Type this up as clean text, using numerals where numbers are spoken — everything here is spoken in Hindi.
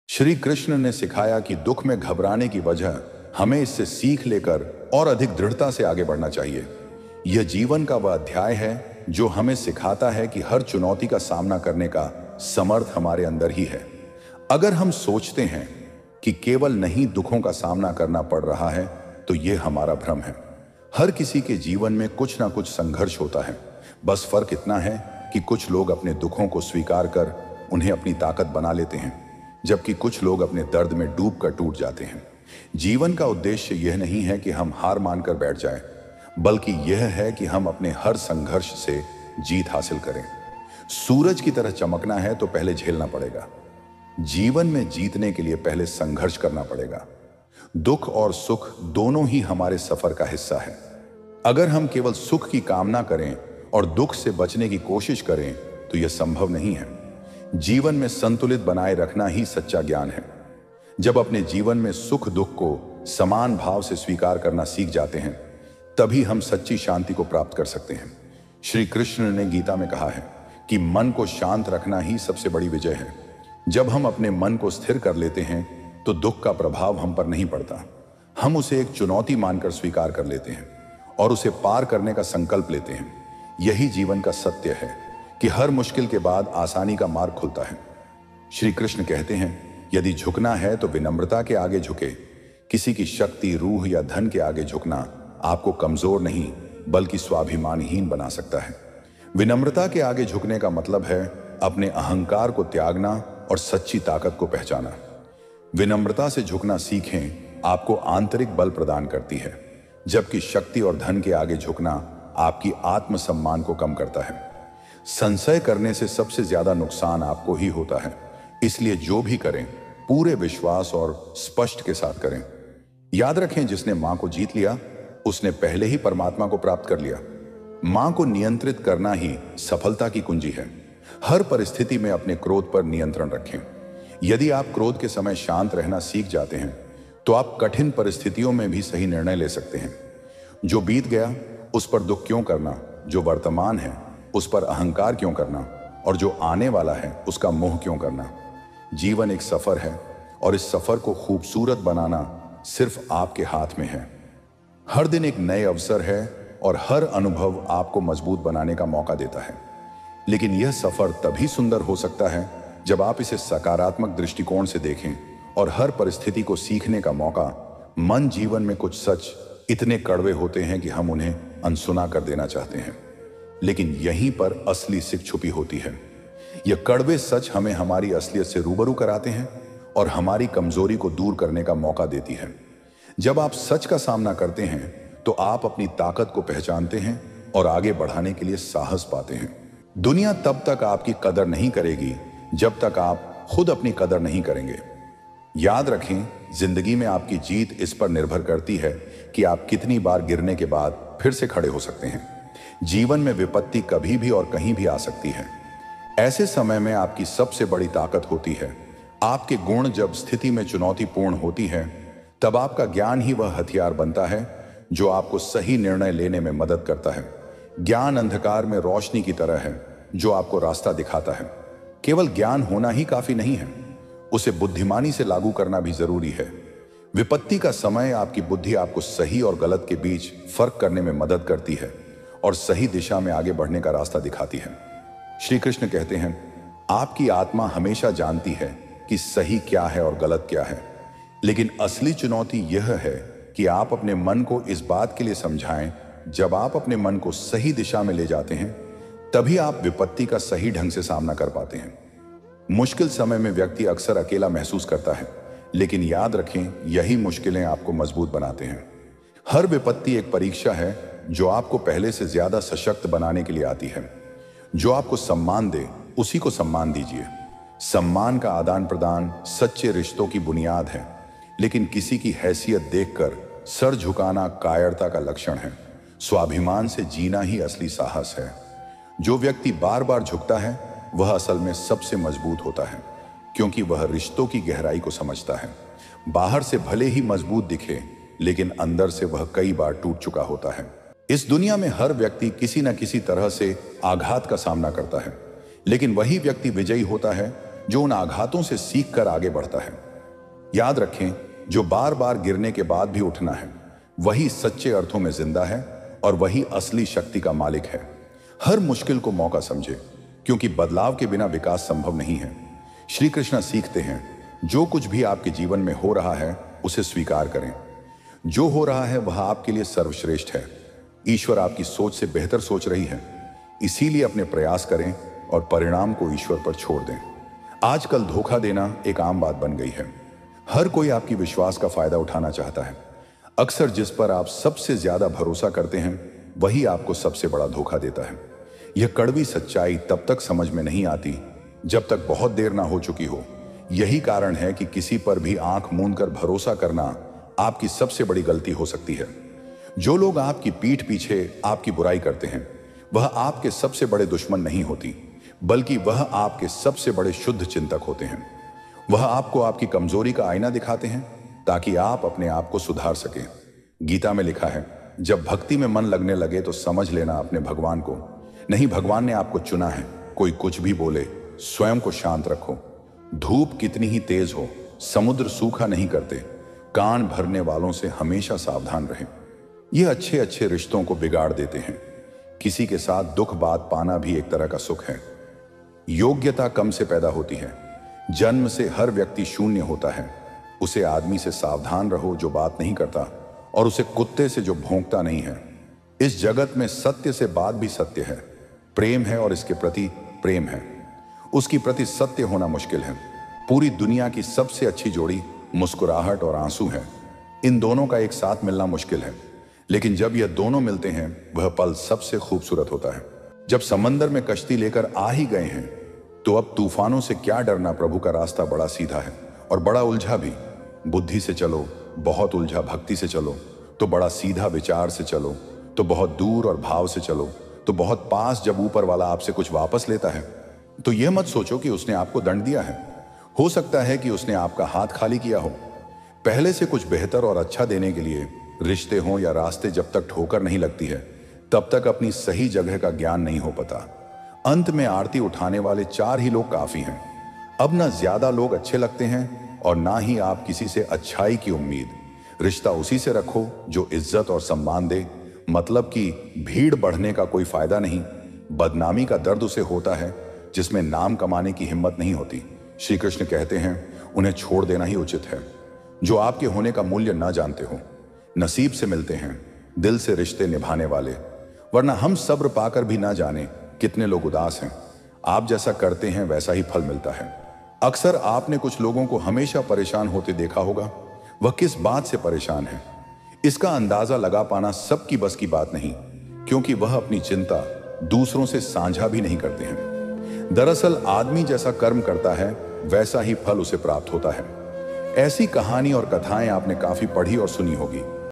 श्री कृष्ण ने सिखाया कि दुख में घबराने की वजह हमें इससे सीख लेकर और अधिक दृढ़ता से आगे बढ़ना चाहिए। यह जीवन का वह अध्याय है जो हमें सिखाता है कि हर चुनौती का सामना करने का समर्थ हमारे अंदर ही है। अगर हम सोचते हैं कि केवल नहीं दुखों का सामना करना पड़ रहा है तो यह हमारा भ्रम है। हर किसी के जीवन में कुछ ना कुछ संघर्ष होता है। बस फर्क इतना है कि कुछ लोग अपने दुखों को स्वीकार कर उन्हें अपनी ताकत बना लेते हैं, जबकि कुछ लोग अपने दर्द में डूब कर टूट जाते हैं। जीवन का उद्देश्य यह नहीं है कि हम हार मानकर बैठ जाएं, बल्कि यह है कि हम अपने हर संघर्ष से जीत हासिल करें। सूरज की तरह चमकना है तो पहले झेलना पड़ेगा। जीवन में जीतने के लिए पहले संघर्ष करना पड़ेगा। दुख और सुख दोनों ही हमारे सफर का हिस्सा है। अगर हम केवल सुख की कामना करें और दुख से बचने की कोशिश करें तो यह संभव नहीं है। जीवन में संतुलित बनाए रखना ही सच्चा ज्ञान है। जब अपने जीवन में सुख दुख को समान भाव से स्वीकार करना सीख जाते हैं, तभी हम सच्ची शांति को प्राप्त कर सकते हैं। श्री कृष्ण ने गीता में कहा है कि मन को शांत रखना ही सबसे बड़ी विजय है। जब हम अपने मन को स्थिर कर लेते हैं तो दुख का प्रभाव हम पर नहीं पड़ता। हम उसे एक चुनौती मानकर स्वीकार कर लेते हैं और उसे पार करने का संकल्प लेते हैं। यही जीवन का सत्य है कि हर मुश्किल के बाद आसानी का मार्ग खुलता है। श्री कृष्ण कहते हैं, यदि झुकना है तो विनम्रता के आगे झुके। किसी की शक्ति, रूह या धन के आगे झुकना आपको कमजोर नहीं बल्कि स्वाभिमानहीन बना सकता है। विनम्रता के आगे झुकने का मतलब है अपने अहंकार को त्यागना और सच्ची ताकत को पहचाना। विनम्रता से झुकना सीखें आपको आंतरिक बल प्रदान करती है, जबकि शक्ति और धन के आगे झुकना आपकी आत्मसम्मान को कम करता है। संशय करने से सबसे ज्यादा नुकसान आपको ही होता है। इसलिए जो भी करें पूरे विश्वास और स्पष्ट के साथ करें। याद रखें, जिसने मां को जीत लिया उसने पहले ही परमात्मा को प्राप्त कर लिया। मां को नियंत्रित करना ही सफलता की कुंजी है। हर परिस्थिति में अपने क्रोध पर नियंत्रण रखें। यदि आप क्रोध के समय शांत रहना सीख जाते हैं तो आप कठिन परिस्थितियों में भी सही निर्णय ले सकते हैं। जो बीत गया उस पर दुख क्यों करना, जो वर्तमान है उस पर अहंकार क्यों करना, और जो आने वाला है उसका मोह क्यों करना। जीवन एक सफर है और इस सफर को खूबसूरत बनाना सिर्फ आपके हाथ में है। हर दिन एक नए अवसर है और हर अनुभव आपको मजबूत बनाने का मौका देता है। लेकिन यह सफर तभी सुंदर हो सकता है जब आप इसे सकारात्मक दृष्टिकोण से देखें और हर परिस्थिति को सीखने का मौका। मन जीवन में कुछ सच इतने कड़वे होते हैं कि हम उन्हें अनसुना कर देना चाहते हैं, लेकिन यहीं पर असली सीख छुपी होती है। यह कड़वे सच हमें हमारी असलियत से रूबरू कराते हैं और हमारी कमजोरी को दूर करने का मौका देती है। जब आप सच का सामना करते हैं तो आप अपनी ताकत को पहचानते हैं और आगे बढ़ाने के लिए साहस पाते हैं। दुनिया तब तक आपकी कदर नहीं करेगी जब तक आप खुद अपनी कदर नहीं करेंगे। याद रखें, जिंदगी में आपकी जीत इस पर निर्भर करती है कि आप कितनी बार गिरने के बाद फिर से खड़े हो सकते हैं। जीवन में विपत्ति कभी भी और कहीं भी आ सकती है। ऐसे समय में आपकी सबसे बड़ी ताकत होती है आपके गुण। जब स्थिति में चुनौतीपूर्ण होती है तब आपका ज्ञान ही वह हथियार बनता है जो आपको सही निर्णय लेने में मदद करता है। ज्ञान अंधकार में रोशनी की तरह है जो आपको रास्ता दिखाता है। केवल ज्ञान होना ही काफी नहीं है, उसे बुद्धिमानी से लागू करना भी जरूरी है। विपत्ति का समय आपकी बुद्धि आपको सही और गलत के बीच फर्क करने में मदद करती है और सही दिशा में आगे बढ़ने का रास्ता दिखाती है। श्री कृष्ण कहते हैं, आपकी आत्मा हमेशा जानती है कि सही क्या है और गलत क्या है, लेकिन असली चुनौती यह है कि आप अपने मन को इस बात के लिए समझाएं। जब आप अपने मन को सही दिशा में ले जाते हैं तभी आप विपत्ति का सही ढंग से सामना कर पाते हैं। मुश्किल समय में व्यक्ति अक्सर अकेला महसूस करता है, लेकिन याद रखें, यही मुश्किलें आपको मजबूत बनाते हैं। हर विपत्ति एक परीक्षा है जो आपको पहले से ज्यादा सशक्त बनाने के लिए आती है। जो आपको सम्मान दे उसी को सम्मान दीजिए। सम्मान का आदान प्रदान सच्चे रिश्तों की बुनियाद है, लेकिन किसी की हैसियत देखकर सर झुकाना कायरता का लक्षण है। स्वाभिमान से जीना ही असली साहस है। जो व्यक्ति बार बार झुकता है वह असल में सबसे मजबूत होता है, क्योंकि वह रिश्तों की गहराई को समझता है। बाहर से भले ही मजबूत दिखे, लेकिन अंदर से वह कई बार टूट चुका होता है। इस दुनिया में हर व्यक्ति किसी न किसी तरह से आघात का सामना करता है, लेकिन वही व्यक्ति विजयी होता है जो उन आघातों से सीख कर आगे बढ़ता है। याद रखें, जो बार बार गिरने के बाद भी उठना है, वही सच्चे अर्थों में जिंदा है और वही असली शक्ति का मालिक है। हर मुश्किल को मौका समझे, क्योंकि बदलाव के बिना विकास संभव नहीं है। श्री कृष्ण सीखते हैं, जो कुछ भी आपके जीवन में हो रहा है उसे स्वीकार करें। जो हो रहा है वह आपके लिए सर्वश्रेष्ठ है। ईश्वर आपकी सोच से बेहतर सोच रही है, इसीलिए अपने प्रयास करें और परिणाम को ईश्वर पर छोड़ दें। आजकल धोखा देना एक आम बात बन गई है। हर कोई आपकी विश्वास का फायदा उठाना चाहता है। अक्सर जिस पर आप सबसे ज्यादा भरोसा करते हैं वही आपको सबसे बड़ा धोखा देता है। यह कड़वी सच्चाई तब तक समझ में नहीं आती जब तक बहुत देर ना हो चुकी हो। यही कारण है कि किसी पर भी आंख मूंद कर भरोसा करना आपकी सबसे बड़ी गलती हो सकती है। जो लोग आपकी पीठ पीछे आपकी बुराई करते हैं वह आपके सबसे बड़े दुश्मन नहीं होती, बल्कि वह आपके सबसे बड़े शुद्ध चिंतक होते हैं। वह आपको आपकी कमजोरी का आईना दिखाते हैं ताकि आप अपने आप को सुधार सकें। गीता में लिखा है, जब भक्ति में मन लगने लगे तो समझ लेना अपने भगवान को। नहीं, भगवान ने आपको चुना है। कोई कुछ भी बोले, स्वयं को शांत रखो। धूप कितनी ही तेज हो, समुद्र सूखा नहीं करते। कान भरने वालों से हमेशा सावधान रहें। ये अच्छे अच्छे रिश्तों को बिगाड़ देते हैं। किसी के साथ दुख बात पाना भी एक तरह का सुख है। योग्यता कम से पैदा होती है। जन्म से हर व्यक्ति शून्य होता है। उसे आदमी से सावधान रहो जो बात नहीं करता, और उसे कुत्ते से जो भौंकता नहीं है। इस जगत में सत्य से बात भी सत्य है। प्रेम है और इसके प्रति प्रेम है। उसकी प्रति सत्य होना मुश्किल है। पूरी दुनिया की सबसे अच्छी जोड़ी मुस्कुराहट और आंसू है। इन दोनों का एक साथ मिलना मुश्किल है, लेकिन जब यह दोनों मिलते हैं वह पल सबसे खूबसूरत होता है। जब समंदर में कश्ती लेकर आ ही गए हैं तो अब तूफानों से क्या डरना। प्रभु का रास्ता बड़ा सीधा है और बड़ा उलझा भी। बुद्धि से चलो, बहुत उलझा। भक्ति से चलो तो बड़ा सीधा। विचार से चलो तो बहुत दूर, और भाव से चलो तो बहुत पास। जब ऊपर वाला आपसे कुछ वापस लेता है तो यह मत सोचो कि उसने आपको दंड दिया है। हो सकता है कि उसने आपका हाथ खाली किया हो। पहले से कुछ बेहतर और अच्छा देने के लिए रिश्ते हों या रास्ते, जब तक ठोकर नहीं लगती है तब तक अपनी सही जगह का ज्ञान नहीं हो पाता। अंत में आरती उठाने वाले 4 ही लोग काफी हैं। अब ना ज्यादा लोग अच्छे लगते हैं और ना ही आप किसी से अच्छाई की उम्मीद। रिश्ता उसी से रखो जो इज्जत और सम्मान दे। मतलब कि भीड़ बढ़ने का कोई फायदा नहीं। बदनामी का दर्द उसे होता है जिसमें नाम कमाने की हिम्मत नहीं होती। श्री कृष्ण कहते हैं, उन्हें छोड़ देना ही उचित है जो आपके होने का मूल्य ना जानते हो। नसीब से मिलते हैं दिल से रिश्ते निभाने वाले, वरना हम सब्र पाकर भी ना जाने कितने लोग उदास हैं। आप जैसा करते हैं वैसा ही फल मिलता है। अक्सर आपने कुछ लोगों को हमेशा परेशान होते देखा होगा। वह किस बात से परेशान है, इसका अंदाजा लगा पाना सबकी बस की बात नहीं, क्योंकि वह अपनी चिंता दूसरों से साझा भी नहीं करते हैं। दरअसल आदमी जैसा कर्म करता है वैसा ही फल उसे प्राप्त होता है। ऐसी कहानी और कथाएं आपने काफी पढ़ी और सुनी होगी।